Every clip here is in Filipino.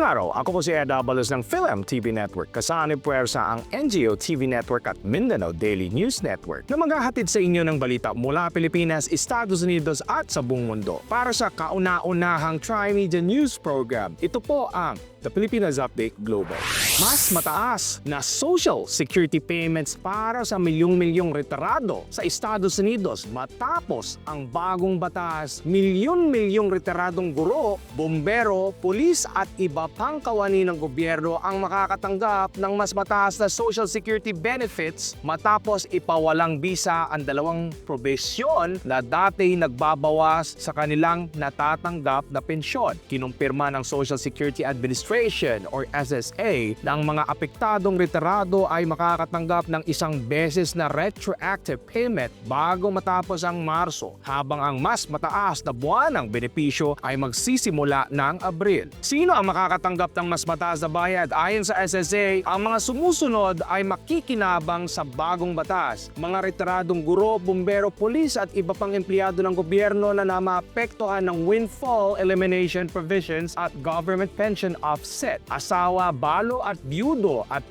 Magandang araw, ako po si Ed Abalos ng Film TV Network. Kasama ni puwersa ang NGO TV Network at Mindanao Daily News Network na maghahatid sa inyo ng balita mula Pilipinas, Estados Unidos at sa buong mundo. Para sa kauna-unahang Tri-Media News Program, ito po ang The Pilipinas Update Global. Mas mataas na social security payments para sa milyong-milyong retirado sa Estados Unidos matapos ang bagong batas. Milyon-milyong retiradong guro, bombero, pulis at iba pang kawani ng gobyerno ang makakatanggap ng mas mataas na social security benefits matapos ipawalang bisa ang dalawang probesyon na dati nagbabawas sa kanilang natatanggap na pensyon. Kinumpirma ng Social Security Administration or SSA na ang mga apektadong retirado ay makakatanggap ng isang beses na retroactive payment bago matapos ang Marso, habang ang mas mataas na buwan ng benepisyo ay magsisimula ng Abril. Sino ang makakatanggap ng mas mataas na bayad? Ayon sa SSA, ang mga sumusunod ay makikinabang sa bagong batas. Mga retiradong guro, bumbero, pulis at iba pang empleyado ng gobyerno na maapektuhan ng windfall elimination provisions at government pension offset. Asawa, balo at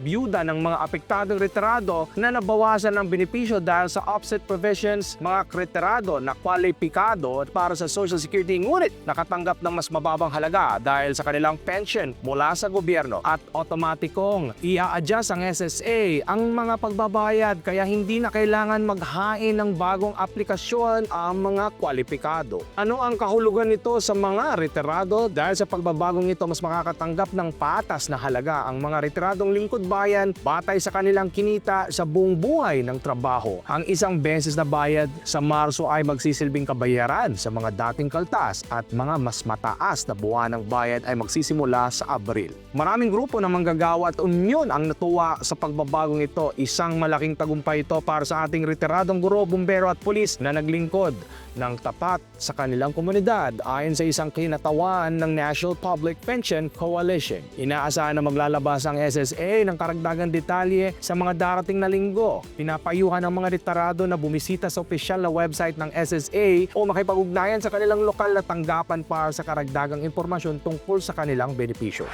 byuda ng mga apektadong retirado na nabawasan ng benepisyo dahil sa offset provisions, mga retirado na kwalipikado para sa Social Security ngunit nakatanggap ng mas mababang halaga dahil sa kanilang pension mula sa gobyerno, at otomatikong i-adjust ang SSA ang mga pagbabayad kaya hindi na kailangan maghain ng bagong aplikasyon ang mga kwalipikado. Ano ang kahulugan nito sa mga retirado? Dahil sa pagbabagong ito, mas makakatanggap ng patas na halaga ang mga retiradong lingkod bayan batay sa kanilang kinita sa buong buhay ng trabaho. Ang isang beses na bayad sa Marso ay magsisilbing kabayaran sa mga dating kaltas at mga mas mataas na buwan ng bayad ay magsisimula sa Abril. Maraming grupo ng manggagawa at unyon ang natuwa sa pagbabagong ito. Isang malaking tagumpay ito para sa ating retiradong guro, bumbero at pulis na naglingkod ng tapat sa kanilang komunidad ayon sa isang kinatawan ng National Public Pension Coalition. Inaasahan na maglalabas ang SSA ng karagdagang detalye sa mga darating na linggo. Pinapayuhan ang mga retirado na bumisita sa opisyal na website ng SSA o makipag-ugnayan sa kanilang lokal na tanggapan para sa karagdagang impormasyon tungkol sa kanilang benepisyo.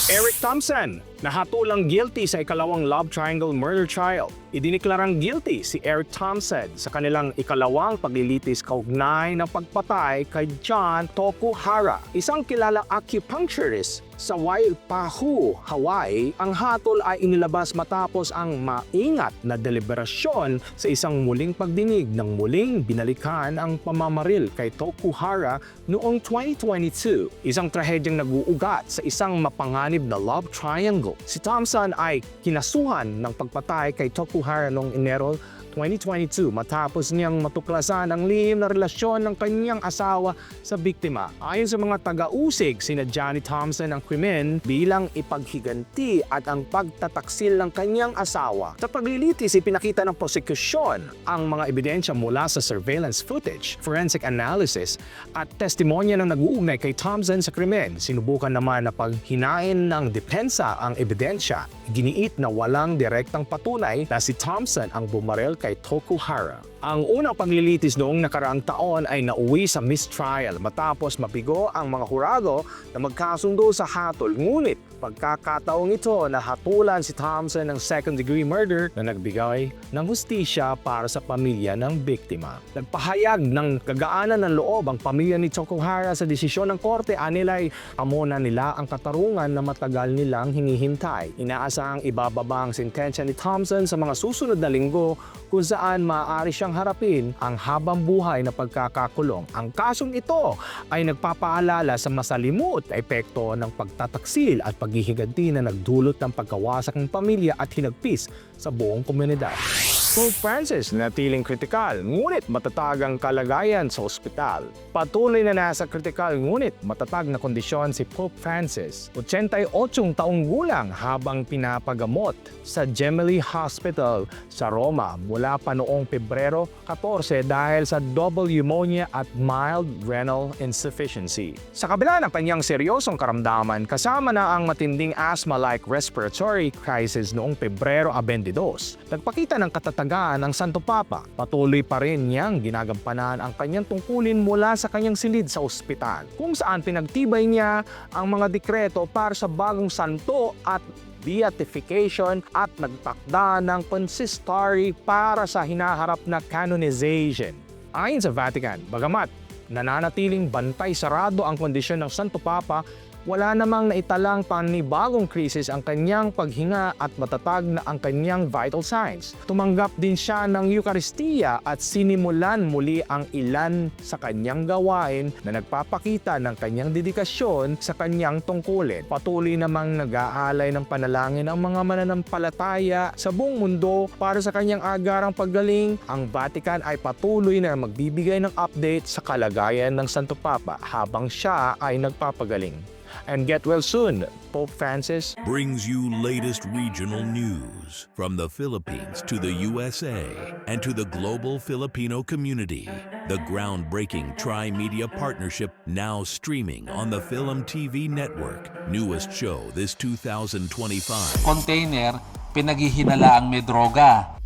Eric Thompson, nahatulang guilty sa ikalawang love triangle murder trial. Idiniklarang guilty si Eric Thompson sa kanilang ikalawang paglilitis kaugnay ng pagpatay kay John Tokuhara, isang kilalang acupuncturist sa Waipahu, Hawaii. Ang hatol ay inilabas matapos ang maingat na deliberasyon sa isang muling pagdinig ng muling binalikan ang pamamaril kay Tokuhara noong 2022. Isang trahedyang nag-uugat sa isang mapanganib na love triangle. Si Thompson ay kinasuhan ng pagpatay kay Tokuhara noong Enero 2022 matapos niyang matuklasan ang lihim na relasyon ng kanyang asawa sa biktima. Ayon sa mga taga-usig, sinadya ni Thompson ang krimen bilang ipaghiganti at ang pagtataksil ng kanyang asawa. Sa paglilitis, ipinakita ng prosekusyon ang mga ebidensya mula sa surveillance footage, forensic analysis at testimonya ng nag-uugnay kay Thompson sa krimen. Sinubukan naman na paghinain ng depensa ang ebidensya. Giniit na walang direktang patunay na si Thompson ang bumaril kay Tokuhara. Ang unang paglilitis noong nakaraang taon ay nauwi sa mistrial matapos mabigo ang mga hurado na magkasundo sa hatol. Ngunit pagkakataong ito nahatulan si Thompson ng second-degree murder na nagbigay ng hustisya para sa pamilya ng biktima. Nagpahayag ng kagaanan ng loob ang pamilya ni Tokuhara sa desisyon ng korte. Anilay amona nila ang katarungan na matagal nilang hinihintay. Inaasahang ibababa ang sentensya ni Thompson sa mga susunod na linggo kung saan maaari siyang harapin ang habang buhay na pagkakakulong. Ang kasong ito ay nagpapaalala sa masalimuot na epekto ng pagtataksil at paghihiganti na nagdulot ng pagkawasak ng pamilya at hinagpis sa buong komunidad. Pope Francis natiling kritikal ngunit matatag ang kalagayan sa ospital. Patuloy na nasa kritikal ngunit matatag na kondisyon si Pope Francis, 88 taong gulang, habang pinapagamot sa Gemelli Hospital sa Roma mula pa noong Pebrero 14 dahil sa double pneumonia at mild renal insufficiency. Sa kabila ng kanyang seryosong karamdaman, kasama na ang matinding asthma-like respiratory crisis noong Pebrero 22, nagpakita ng katatag pangangalagaan ng Santo Papa. Patuloy pa rin niyang ginagampanan ang kanyang tungkulin mula sa kanyang silid sa ospital, kung saan pinagtibay niya ang mga dekreto para sa bagong santo at beatification at nagtakda ng consistory para sa hinaharap na canonization. Ayon sa Vatican, bagamat nananatiling bantay sarado ang kondisyon ng Santo Papa, wala namang naitalang panibagong krisis ang kanyang paghinga at matatag na ang kanyang vital signs. Tumanggap din siya ng Eucharistia at sinimulan muli ang ilan sa kanyang gawain na nagpapakita ng kanyang dedikasyon sa kanyang tungkulin. Patuloy namang nag-aalay ng panalangin ang mga mananampalataya sa buong mundo para sa kanyang agarang paggaling. Ang Vatican ay patuloy na magbibigay ng update sa kalagayan ng Santo Papa habang siya ay nagpapagaling. And get well soon, Pope Francis. Brings you latest regional news from the Philippines to the USA and to the global Filipino community. The groundbreaking Tri-Media Partnership now streaming on the Film TV network. Newest show this 2025. Container, pinaghihinalaang may droga.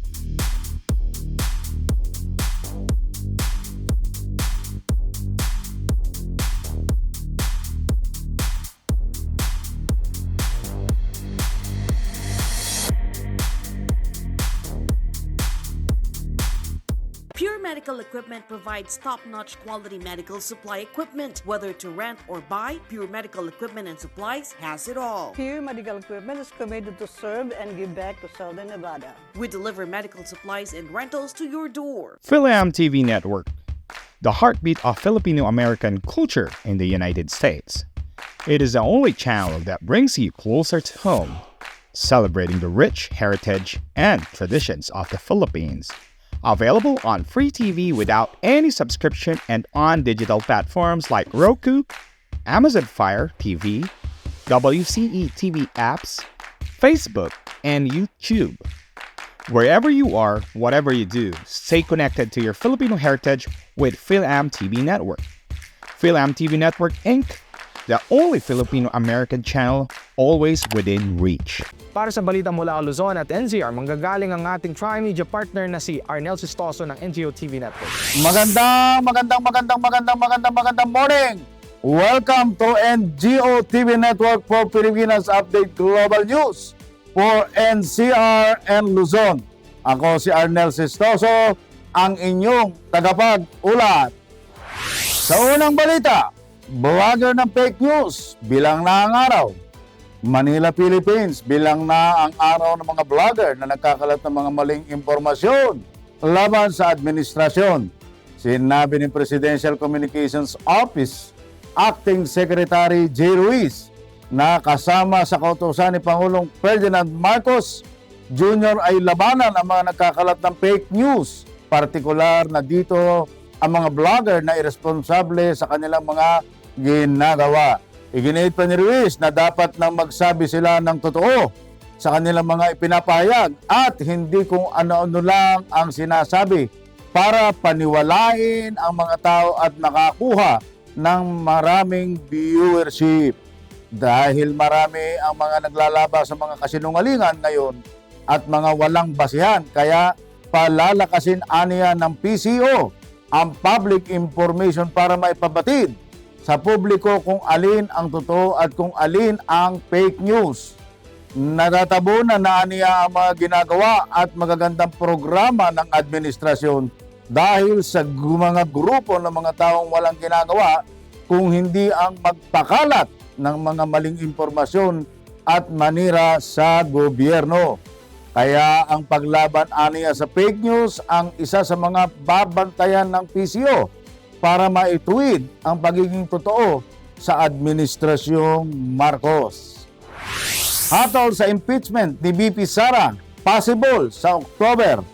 Pure Medical Equipment provides top-notch quality medical supply equipment. Whether to rent or buy, Pure Medical Equipment and Supplies has it all. Pure Medical Equipment is committed to serve and give back to Southern Nevada. We deliver medical supplies and rentals to your door. Film TV Network, the heartbeat of Filipino-American culture in the United States. It is the only channel that brings you closer to home, celebrating the rich heritage and traditions of the Philippines. Available on free TV without any subscription and on digital platforms like Roku, Amazon Fire TV, WCE TV apps, Facebook, and YouTube. Wherever you are, whatever you do, stay connected to your Filipino heritage with Film TV Network. Film TV Network Inc., the only Filipino-American channel always within reach. Para sa balita mula Luzon at NCR, manggagaling ang ating Tri-Media partner na si Arnel Sistoso ng NGO TV Network. Magandang morning! Welcome to NGO TV Network for Pilipinas Update Global News for NCR and Luzon. Ako si Arnel Sistoso, ang inyong tagapag-ulat. Sa unang balita, vlogger ng fake news, bilang na ang araw. Manila, Philippines, bilang na ang araw ng mga vlogger na nagkakalat ng mga maling impormasyon laban sa administrasyon. Sinabi ni Presidential Communications Office Acting Secretary J. Ruiz na kasama sa kautusan ni Pangulong Ferdinand Marcos Jr. ay labanan ang mga nagkakalat ng fake news, partikular na dito ang mga vlogger na irresponsable sa kanilang mga ginagawa. Iginit pa ni Ruiz na dapat nang magsabi sila ng totoo sa kanilang mga ipinapahayag at hindi kung ano-ano lang ang sinasabi para paniwalain ang mga tao at nakakuha ng maraming viewership. Dahil marami ang mga naglalaba sa mga kasinungalingan ngayon at mga walang basihan, kaya palalakasin aniya ng PCO ang public information para maipabatid sa publiko kung alin ang totoo at kung alin ang fake news. Natatabunan na niya ang mga ginagawa at magagandang programa ng administrasyon dahil sa mga grupo ng mga taong walang ginagawa kung hindi ang magpakalat ng mga maling impormasyon at manira sa gobyerno. Kaya ang paglaban aniya sa fake news ang isa sa mga babantayan ng PCO para maituwid ang pagiging totoo sa Administrasyong Marcos. Hatol sa impeachment ni VP Sara, possible sa October.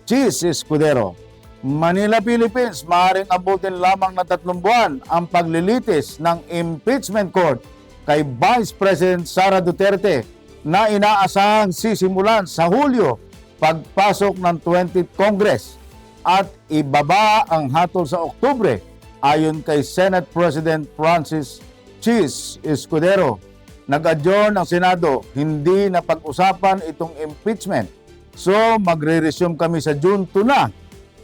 Chis Escudero. Manila, Philippines, maaaring abutin lamang na 3 buwan ang paglilitis ng impeachment court kay Vice President Sara Duterte na inaasahang sisimulan sa Hulyo pagpasok ng 20th Congress at ibaba ang hatol sa Oktubre ayon kay Senate President Francis Chis Escudero. Nag-adjourn ang Senado, hindi na pag-usapan itong impeachment So magre-resume kami sa June 2 na.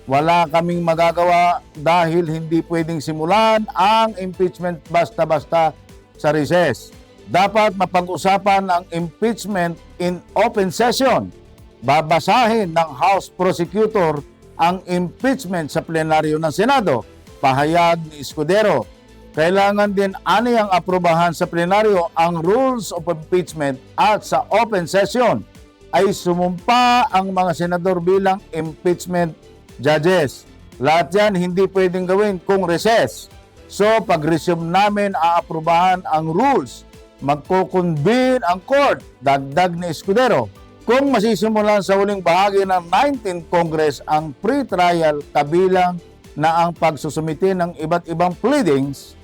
Wala kaming magagawa dahil hindi pwedeng simulan ang impeachment basta-basta sa recess. Dapat mapag-usapan ang impeachment in open session. Babasahin ng House Prosecutor ang impeachment sa plenaryo ng Senado. Pahayag ni Escudero. Kailangan din aniyang aprobahan sa plenaryo ang rules of impeachment at sa open session ay sumumpa ang mga senador bilang impeachment judges. Lahat yan hindi pwedeng gawin kung recess. So pag-resume namin aaprobahan ang rules, magkukonvene ang court, dagdag ni Escudero. Kung masisimulan sa huling bahagi ng 19th Congress ang pre-trial kabilang na ang pagsusumite ng iba't ibang pleadings,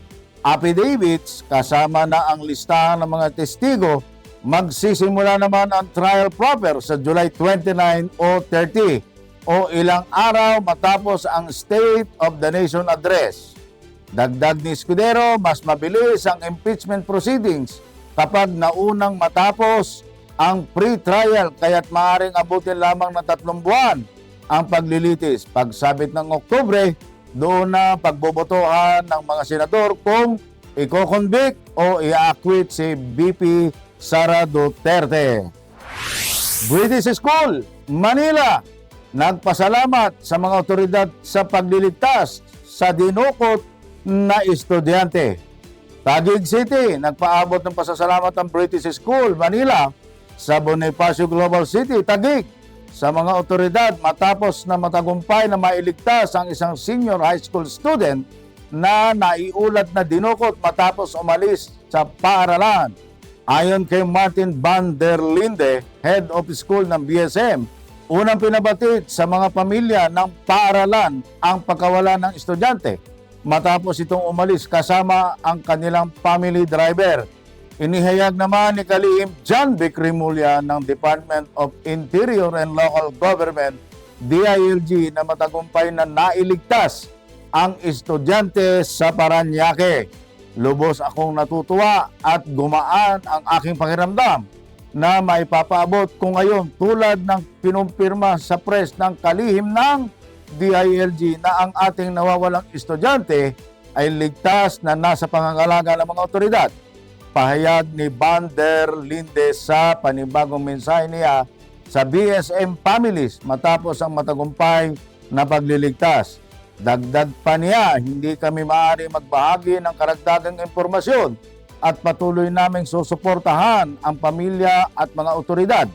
affidavits, kasama na ang listahan ng mga testigo, magsisimula naman ang trial proper sa July 29 o 30 o ilang araw matapos ang State of the Nation Address. Dagdag ni Escudero, mas mabilis ang impeachment proceedings kapag naunang matapos ang pre-trial kaya't maaaring abutin lamang ng 3 buwan ang paglilitis. Pagsabit ng Oktubre, doon na pagbobotohan ng mga senador kung i-convict o i-acquit si BP Sara Duterte. British School, Manila, nagpasalamat sa mga otoridad sa pagliligtas sa dinukot na estudyante. Taguig City, nagpaabot ng pasasalamat ang British School, Manila sa Bonifacio Global City, Taguig sa mga otoridad matapos na matagumpay na mailigtas ang isang senior high school student na naiulat na dinukot matapos umalis sa paaralan. Ayon kay Martin van der Linde, head of school ng BSM, unang pinabatid sa mga pamilya ng paaralan ang pagkawala ng estudyante matapos itong umalis kasama ang kanilang family driver. Inihayag naman ni Kalihim John Vic Rimulya ng Department of Interior and Local Government, DILG, na matagumpay na nailigtas ang estudyante sa Parañaque. Lubos akong natutuwa at gumaan ang aking pakiramdam na maipapaabot ko ngayon tulad ng pinumpirma sa press ng kalihim ng DILG na ang ating nawawalang estudyante ay ligtas na nasa pangangalaga ng mga otoridad. Pahayag ni Van der Linde sa panibagong mensahe niya sa BSM families matapos ang matagumpay na pagliligtas. Dagdag pa niya, hindi kami maaari magbahagi ng karagdagang impormasyon at patuloy naming susuportahan ang pamilya at mga otoridad.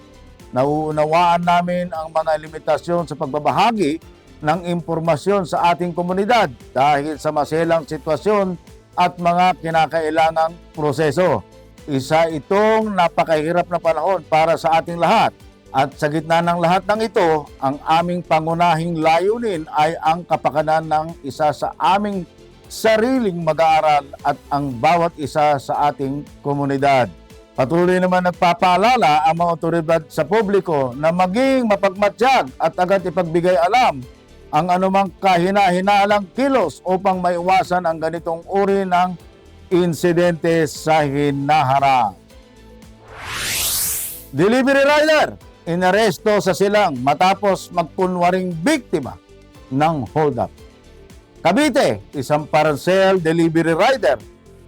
Nauunawaan namin ang mga limitasyon sa pagbabahagi ng impormasyon sa ating komunidad dahil sa maselang sitwasyon at mga kinakailangang proseso. Isa itong napakahirap na panahon para sa ating lahat. At sa gitna ng lahat ng ito, ang aming pangunahing layunin ay ang kapakanan ng isa sa aming sariling mag-aaral at ang bawat isa sa ating komunidad. Patuloy naman nagpapaalala ang mga otoridad sa publiko na maging mapagmatsyag at agad ipagbigay alam ang anumang kahina-hinalang kilos upang maiwasan ang ganitong uri ng insidente sa hinaharap. Delivery rider, inaresto sa silang matapos magkunwaring biktima ng hold-up. Cavite, isang parcel delivery rider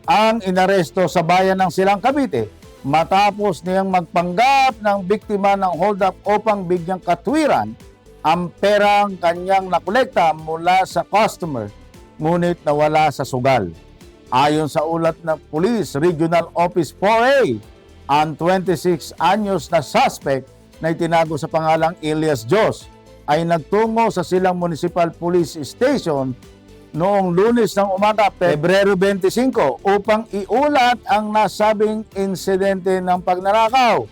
ang inaresto sa bayan ng Silang Cavite matapos niyang magpanggap ng biktima ng hold-up upang bigyang katwiran ang perang kanyang nakolekta mula sa customer, ngunit nawala sa sugal. Ayon sa ulat ng Police Regional Office 4A, ang 26 anyos na suspect na itinago sa pangalang Elias Jos ay nagtungo sa Silang Municipal Police Station noong Lunes ng umaga, Pebrero 25, upang iulat ang nasabing insidente ng pagnanakaw.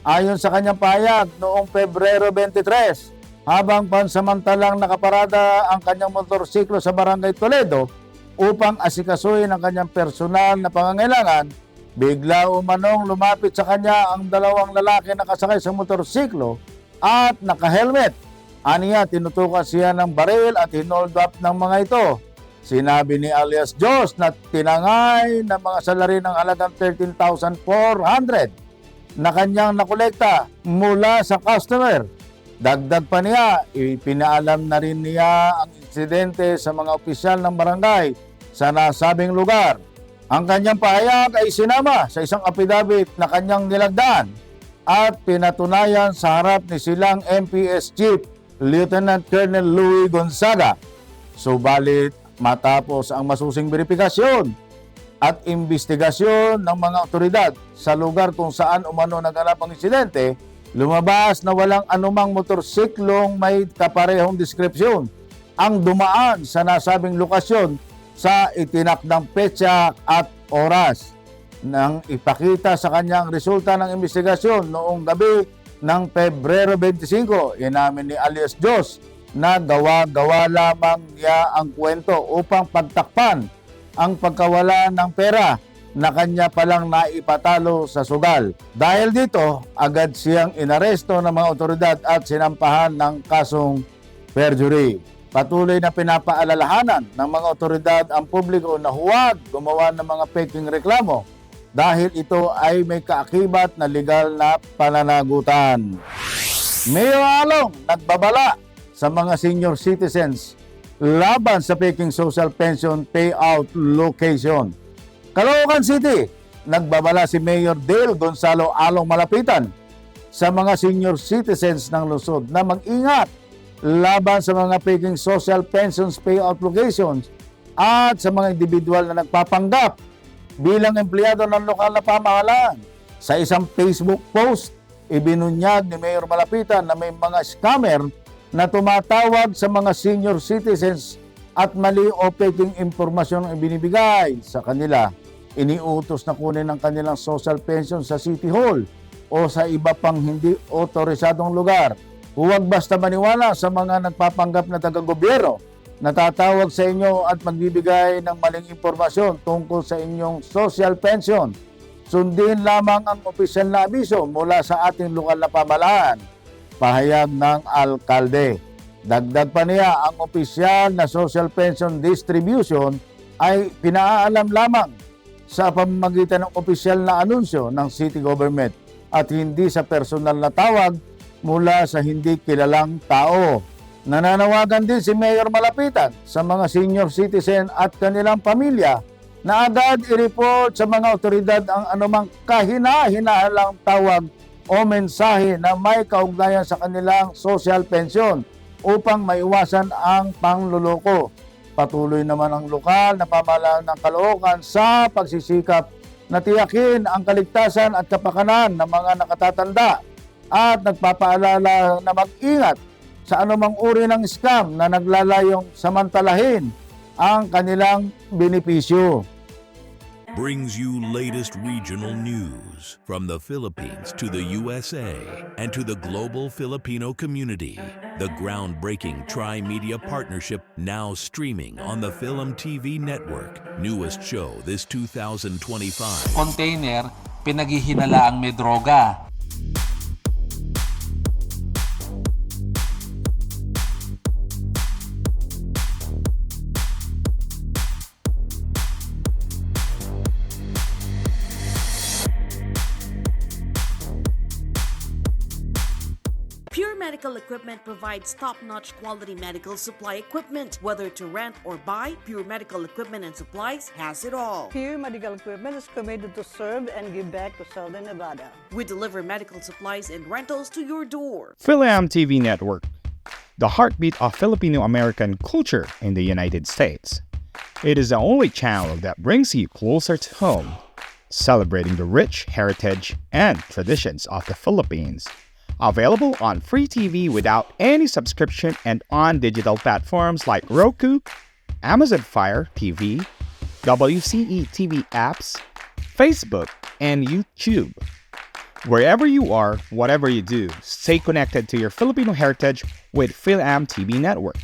Ayon sa kanyang pahayag noong Pebrero 23, habang pansamantalang nakaparada ang kanyang motorsiklo sa Barangay Toledo upang asikasuhin ang kanyang personal na pangangailangan, bigla umanong lumapit sa kanya ang dalawang lalaki na kasakay sa motorsiklo at naka-helmet. Aniya, tinutukan siya ng baril at hinold up ng mga ito. Sinabi ni alias Jos na tinangay ng mga salary ng halagang 13,400 na kanyang nakolekta mula sa customer. Dagdag pa niya, ipinaalam na rin niya ang insidente sa mga opisyal ng barangay sa nasabing lugar. Ang kanyang pahayag ay sinama sa isang affidavit na kanyang nilagdaan at pinatunayan sa harap ni silang MPS Chief Lieutenant Colonel Louis Gonzaga. Subalit matapos ang masusing verifikasyon at investigasyon ng mga otoridad sa lugar kung saan umano naganap ang insidente, lumabas na walang anumang motorsiklong may kaparehong deskripsyon ang dumaan sa nasabing lokasyon sa itinakdang petsa at oras. Nang ipakita sa kanya ang resulta ng investigasyon noong gabi ng Pebrero 25, inamin ni alias Diyos na gawa-gawa lamang niya ang kwento upang pagtakpan ang pagkawala ng pera na kanya palang naipatalo sa sugal. Dahil dito, agad siyang inaresto ng mga otoridad at sinampahan ng kasong perjury. Patuloy na pinapaalalahanan ng mga otoridad ang publiko na huwag gumawa ng mga peking reklamo dahil ito ay may kaakibat na legal na pananagutan. Mayor Along nagbabala sa mga senior citizens laban sa peking social pension payout location. Caloocan City, nagbabala si Mayor Dale Gonzalo Along Malapitan sa mga senior citizens ng lungsod na mag-ingat laban sa mga peking social pensions payout locations at sa mga individual na nagpapanggap bilang empleyado ng lokal na pamahalaan. Sa isang Facebook post, ibinunyag ni Mayor Malapitan na may mga scammer na tumatawag sa mga senior citizens at mali o peking impormasyon ang ibinibigay sa kanila. Iniutos na kunin ang kanilang social pension sa City Hall o sa iba pang hindi otorisadong lugar. Huwag basta maniwala sa mga nagpapanggap na taga-gobyerno na tatawag sa inyo at magbibigay ng maling impormasyon tungkol sa inyong social pension. Sundin lamang ang opisyal na abiso mula sa ating lokal na pamahalaan. Pahayag ng alkalde. Dagdag pa niya, ang opisyal na social pension distribution ay pinaalam lamang sa pamamagitan ng opisyal na anunsyo ng city government at hindi sa personal na tawag mula sa hindi kilalang tao. Nananawagan din si Mayor Malapitan sa mga senior citizen at kanilang pamilya na agad i-report sa mga otoridad ang anumang kahina-hinahalang tawag o mensahe na may kaugnayan sa kanilang social pension upang maiwasan ang pangluloko. Patuloy naman ang lokal na pamahalaan ng Caloocan sa pagsisikap na tiyakin ang kaligtasan at kapakanan ng mga nakatatanda at nagpapaalala na mag-ingat sa anumang uri ng scam na naglalayong samantalahin ang kanilang benepisyo. Brings you latest regional news from the Philippines to the USA and to the global Filipino community. The groundbreaking Tri-Media Partnership now streaming on the Film TV network. Newest show this 2025. Container, pinaghihinalaang may droga. Pure Medical Equipment provides top-notch quality medical supply equipment. Whether to rent or buy, Pure Medical Equipment and Supplies has it all. Pure Medical Equipment is committed to serve and give back to Southern Nevada. We deliver medical supplies and rentals to your door. Philam TV Network, the heartbeat of Filipino-American culture in the United States. It is the only channel that brings you closer to home, celebrating the rich heritage and traditions of the Philippines. Available on free TV without any subscription and on digital platforms like Roku, Amazon Fire TV, WCE TV apps, Facebook, and YouTube. Wherever you are, whatever you do, stay connected to your Filipino heritage with Philam TV Network.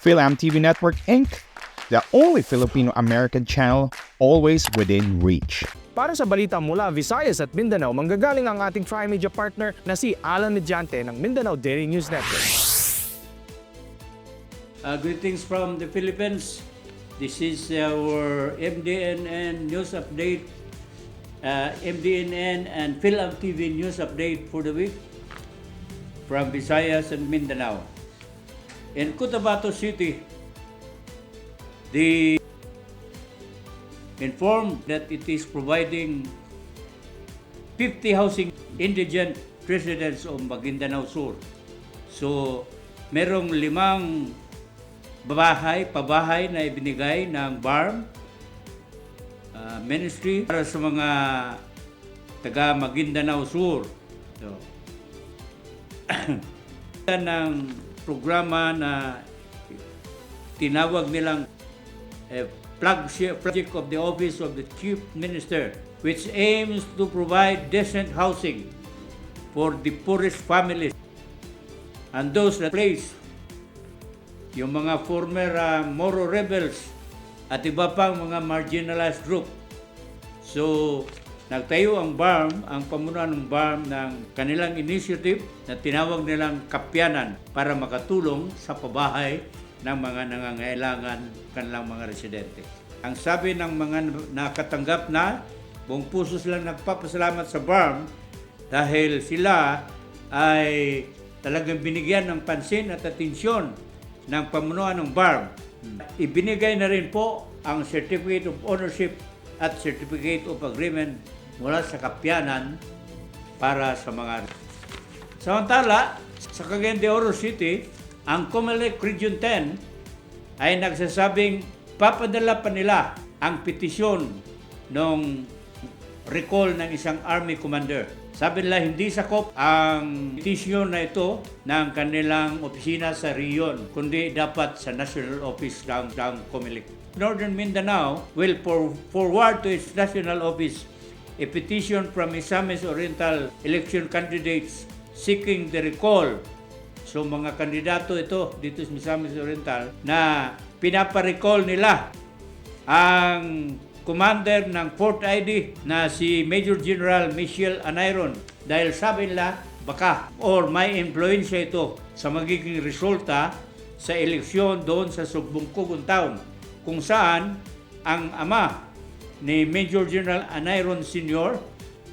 Philam TV Network Inc., the only Filipino-American channel always within reach. Para sa balita mula Visayas at Mindanao, manggagaling ang ating Tri-Media partner na si Alan Mediante ng Mindanao Daily News Network. Greetings from the Philippines. This is our MDNN news update, MDNN and Philam TV news update for the week from Visayas and Mindanao. In Cotabato City, they informed that it is providing 50 housing indigent residents of Maguindanao Sur. So, merong 5 pabahay na ibinigay ng BARM Ministry para sa mga taga Maguindanao Sur. So, ng programa na tinawag nilang flagship project of the Office of the Chief Minister, which aims to provide decent housing for the poorest families and those that place yung mga former Moro rebels at iba pang mga marginalized group. So, nagtayo ang BARM, ang pamunuan ng BARM ng kanilang initiative na tinawag nilang Kapyanan para makatulong sa pabahay ng mga nangangailangan kanilang mga residente. Ang sabi ng mga nakatanggap na, buong puso silang nagpapasalamat sa BARM dahil sila ay talagang binigyan ng pansin at atensyon ng pamunuan ng BARM. Ibinigay na rin po ang Certificate of Ownership at Certificate of Agreement mula sa Kapyanan para sa mga. Samantala, sa Cagayan de Oro City, ang Comelec Region 10 ay nagsasabing papadala pa nila ang petisyon ng recall ng isang Army Commander. Sabi nila hindi sakop ang petisyon na ito ng kanilang opisina sa Rion, kundi dapat sa National Office ng Comelec. Northern Mindanao will forward to its national office a petition from Misamis Oriental election candidates seeking the recall. So mga kandidato ito dito sa Misamis Oriental na pinaparecall nila ang commander ng 4th ID na si Major General Michelle Anayron dahil sabi nila baka or may influensya ito sa magiging resulta sa eleksyon doon sa Subbungkugon Town kung saan ang ama ni Major General Anayron Sr.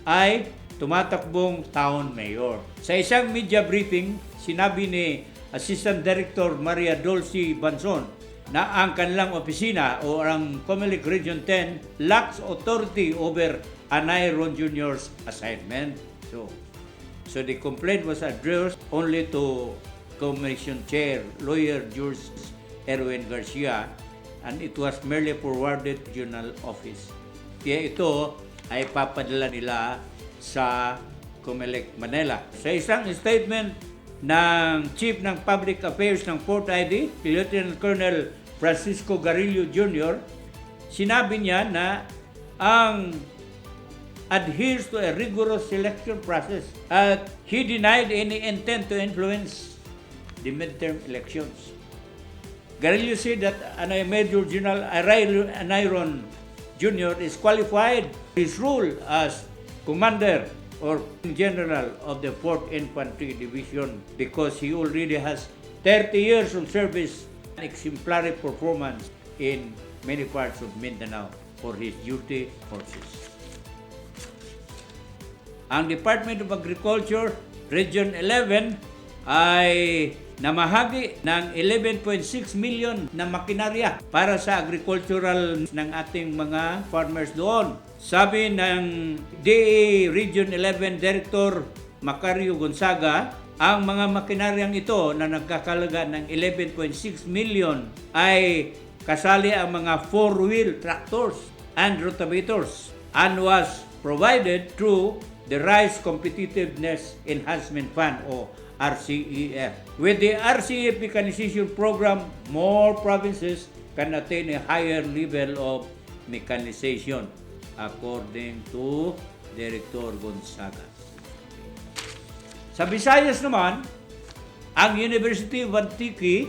ay tumatakbong town mayor. Sa isang media briefing, sinabi ni Assistant Director Maria Dulce Banson na ang kanilang opisina o ang Comelec Region 10 lacks authority over Anayron Jr.'s assignment. So the complaint was addressed only to Commission Chair, Lawyer George Erwin Garcia, and it was merely forwarded to Regional Office. Kaya ito ay papadala nila sa Comelec Manila. Sa isang statement ng Chief ng Public Affairs ng 4th ID, Lieutenant Colonel Francisco Garillo Jr., sinabi niya na ang adheres to a rigorous selection process at he denied any intent to influence the midterm elections. Garillo said that Major General Anayron Jr. is qualified his role as Commander or General of the 4th Infantry Division because he already has 30 years of service and exemplary performance in many parts of Mindanao for his duty forces. Ang Department of Agriculture, Region 11, ay namahagi ng 11.6 million na makinarya para sa agricultural ng ating mga farmers doon. Sabi ng DA Region 11 Director Macario Gonzaga, ang mga makinaryang ito na nagkakalaga ng 11.6 million ay kasali ang mga 4-wheel tractors and rotavators and was provided through the Rice Competitiveness Enhancement Fund o RCEF. With the RCEF mechanization program, more provinces can attain a higher level of mechanization, according to Director Gonzaga. Sa Visayas naman, ang University of Antique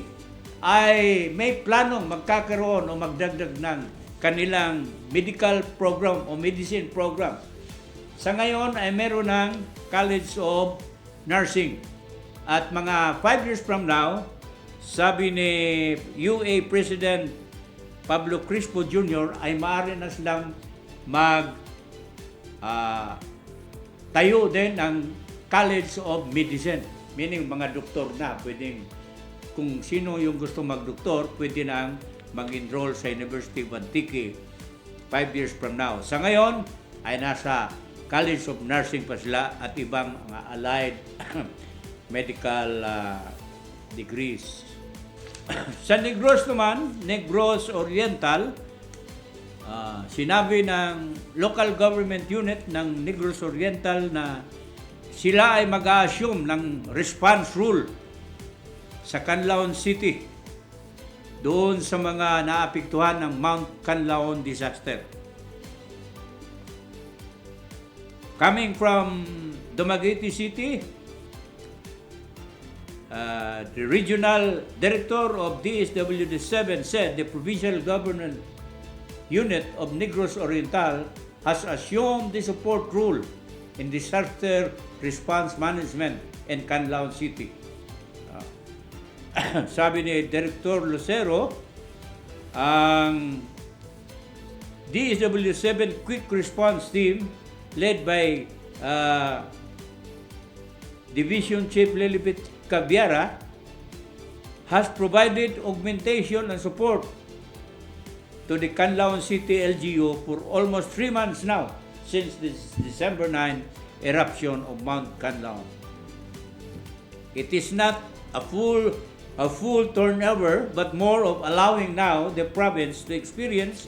ay may planong magkakaroon o magdagdag ng kanilang medical program o medicine program. Sa ngayon ay meron ng College of Nursing. At mga 5 years from now, sabi ni UA President Pablo Crispo Jr. ay maaari na silang tayo din ng College of Medicine. meaning mga doktor na, pwedeng, kung sino yung gusto magdoktor, pwede nang mag-enroll sa University of Antique 5 years from now. Sa ngayon, ay nasa College of Nursing pa sila at ibang mga allied medical degrees. Sa Negros naman, Negros Oriental, sinabi ng local government unit ng Negros Oriental na sila ay mag-a-assume ng response rule sa Canlaon City doon sa mga naapektuhan ng Mount Canlaon disaster. Coming from Dumaguete City, the regional director of DSWD-7 said the provincial government unit of Negros Oriental has assumed the support role in disaster response management in Canlaon City. Sabi ni Director Lucero, ang DSWD-7 Quick Response Team led by Division Chief Lilibet Cabiara has provided augmentation and support to the Canlaon City LGU for almost 3 months now since the December 9 eruption of Mount Canlaon. It is not a full turnover, but more of allowing now the province to experience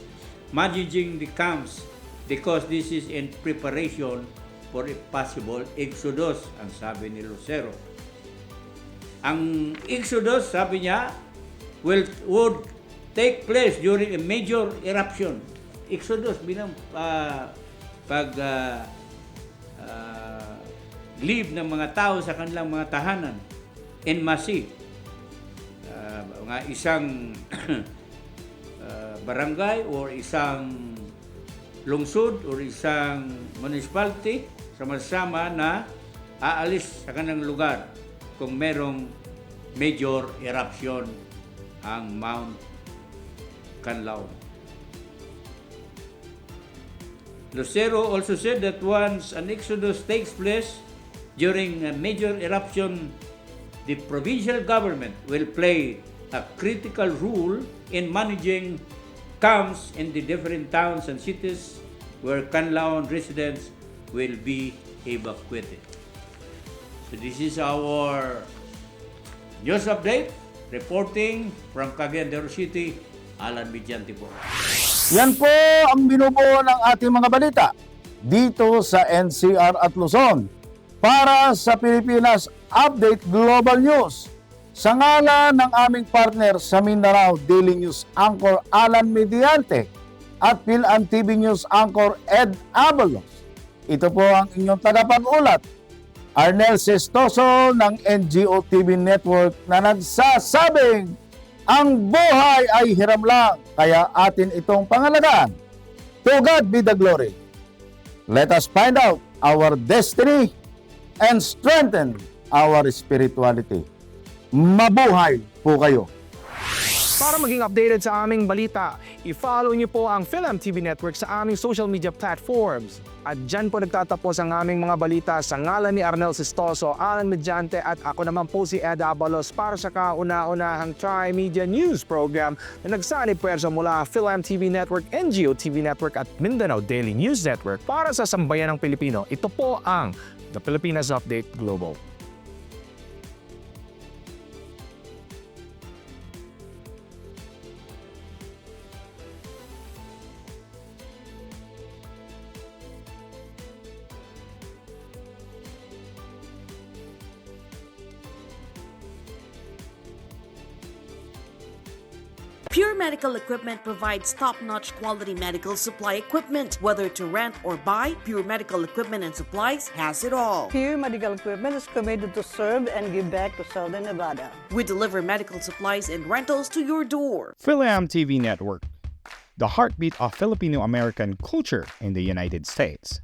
managing the camps because this is in preparation for a possible exodus, ang sabi ni Lucero. Ang exodus, sabi niya, would take place during a major eruption. Exodus, binang leave ng mga tao sa kanilang mga tahanan in Masi. Mga isang barangay or isang lungsod or isang municipality sama-sama na aalis sa kanilang lugar kung merong major eruption ang Mount Canlaon. Lucero also said that once an exodus takes place during a major eruption, the provincial government will play a critical role in managing camps in the different towns and cities where Canlaon residents will be evacuated. So this is our news update. Reporting from Cagayan de Oro City, Alan Mediante po. Yan po ang binubuo ng ating mga balita dito sa NCR at Luzon. Para sa Pilipinas Update Global News, sa ngalan ng aming partner sa Mindanao Daily News Anchor Alan Mediante at PhilAm TV News Anchor Ed Abalos, ito po ang inyong tagapag-ulat, Arnel Sestoso ng NGO TV Network na nagsasabing ang buhay ay hiram lang, kaya atin itong pangalagaan. To God be the glory. Let us find out our destiny and strengthen our spirituality. Mabuhay po kayo. Para maging updated sa aming balita, i-follow niyo po ang PhilAm TV Network sa aming social media platforms. At dyan po nagtatapos ang aming mga balita sa ngalan ni Arnel Sestoso, Alan Mediante at ako naman po si Ed Abalos para sa kauna-unahang Tri-Media News Program na nagsanib puwersa mula PhilAm TV Network, NGO TV Network at Mindanao Daily News Network para sa sambayan ng Pilipino. Ito po ang The Pilipinas Update Global. Pure Medical Equipment provides top-notch quality medical supply equipment. Whether to rent or buy, Pure Medical Equipment and Supplies has it all. Pure Medical Equipment is committed to serve and give back to Southern Nevada. We deliver medical supplies and rentals to your door. PhilAm TV Network, the heartbeat of Filipino-American culture in the United States.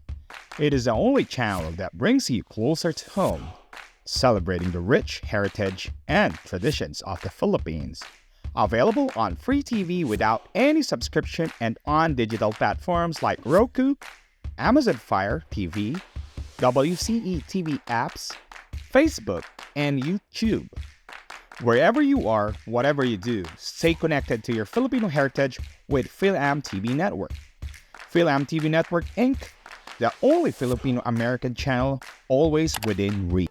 It is the only channel that brings you closer to home, celebrating the rich heritage and traditions of the Philippines. Available on free TV without any subscription and on digital platforms like Roku, Amazon Fire TV, WCE TV apps, Facebook, and YouTube. Wherever you are, whatever you do, stay connected to your Filipino heritage with PhilAm TV Network. PhilAm TV Network Inc., the only Filipino-American channel always within reach.